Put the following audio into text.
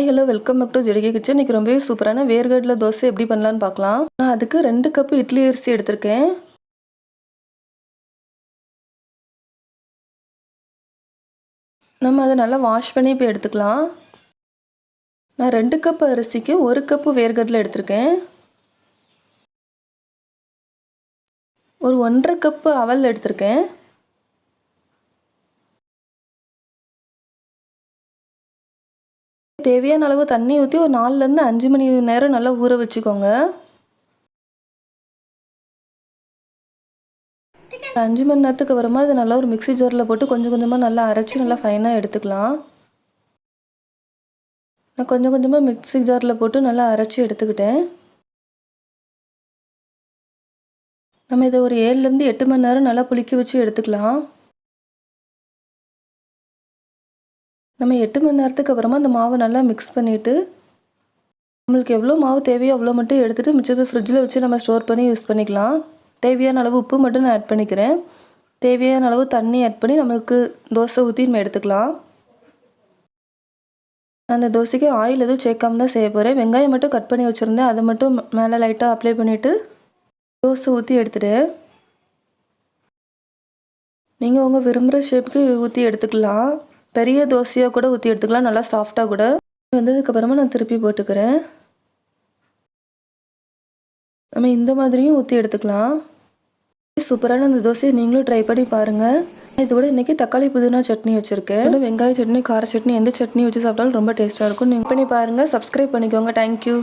Hi hello welcome back to JDK kitchen. இன்றைக்கி ரொம்பவே சூப்பரான வேர்கடலை தோசை எப்படி பண்ணலான்னு பார்க்கலாம். நான் அதுக்கு 2 கப்பு இட்லி அரிசி எடுத்திருக்கேன். நம்ம அதை நல்லா வாஷ் பண்ணி இப்போ எடுத்துக்கலாம். நான் 2 கப் அரிசிக்கு 1 கப்பு வேர்கடலை எடுத்திருக்கேன். ஒரு 1.5 கப்பு அவல் எடுத்திருக்கேன். தேவையான அளவு தண்ணி ஊற்றி ஒரு 4லேருந்து 5 மணி நேரம் நல்லா ஊற வச்சுக்கோங்க. 5 மணி நேரத்துக்கு அப்புறமா அதை நல்லா ஒரு மிக்ஸி ஜாரில் போட்டு கொஞ்சம் கொஞ்சமாக நல்லா அரைச்சி நல்லா ஃபைனாக எடுத்துக்கலாம். நான் கொஞ்சம் கொஞ்சமாக மிக்ஸி ஜாரில் போட்டு நல்லா அரைச்சி எடுத்துக்கிட்டேன். நம்ம இதை ஒரு 7லேருந்து 8 மணி நேரம் நல்லா புளிக்க வச்சு எடுத்துக்கலாம். நம்ம 8 மணி நேரத்துக்கு அப்புறமா அந்த மாவை நல்லா மிக்ஸ் பண்ணிவிட்டு நம்மளுக்கு எவ்வளோ மாவு தேவையோ அவ்வளோ மட்டும் எடுத்துகிட்டு மிச்சத்தை ஃப்ரிட்ஜில் வச்சு நம்ம ஸ்டோர் பண்ணி யூஸ் பண்ணிக்கலாம். தேவையான அளவு உப்பு மட்டும் நான் ஆட் பண்ணிக்கிறேன். தேவையான அளவு தண்ணி ஆட் பண்ணி நம்மளுக்கு தோசை ஊற்றி நம்ம எடுத்துக்கலாம். அந்த தோசைக்கு ஆயில் எதுவும் சேர்க்காம தான் செய்ய போகிறேன். வெங்காயம் மட்டும் கட் பண்ணி வச்சுருந்தேன், அதை மட்டும் மேலே லைட்டாக அப்ளை பண்ணிவிட்டு தோசை ஊற்றி எடுத்துட்டேன். நீங்கள் உங்கள் விரும்புகிற ஷேப்புக்கு ஊற்றி எடுத்துக்கலாம். பெரிய தோசையாக கூட ஊற்றி எடுத்துக்கலாம், நல்லா சாஃப்டாக கூட. வந்ததுக்கப்புறமா நான் திருப்பி போட்டுக்கிறேன். நம்ம இந்த மாதிரியும் ஊற்றி எடுத்துக்கலாம். சூப்பரான அந்த தோசையை நீங்களும் ட்ரை பண்ணி பாருங்கள். இது கூட இன்றைக்கி தக்காளி புதினா சட்னி வச்சுருக்கேன். வெங்காய சட்னி, கார சட்னி, எந்த சட்னி வச்சு சாப்பிட்டாலும் ரொம்ப டேஸ்ட்டாக இருக்கும். நீங்கள் பண்ணி பாருங்கள். சப்ஸ்கிரைப் பண்ணிக்கோங்க. தேங்க்யூ.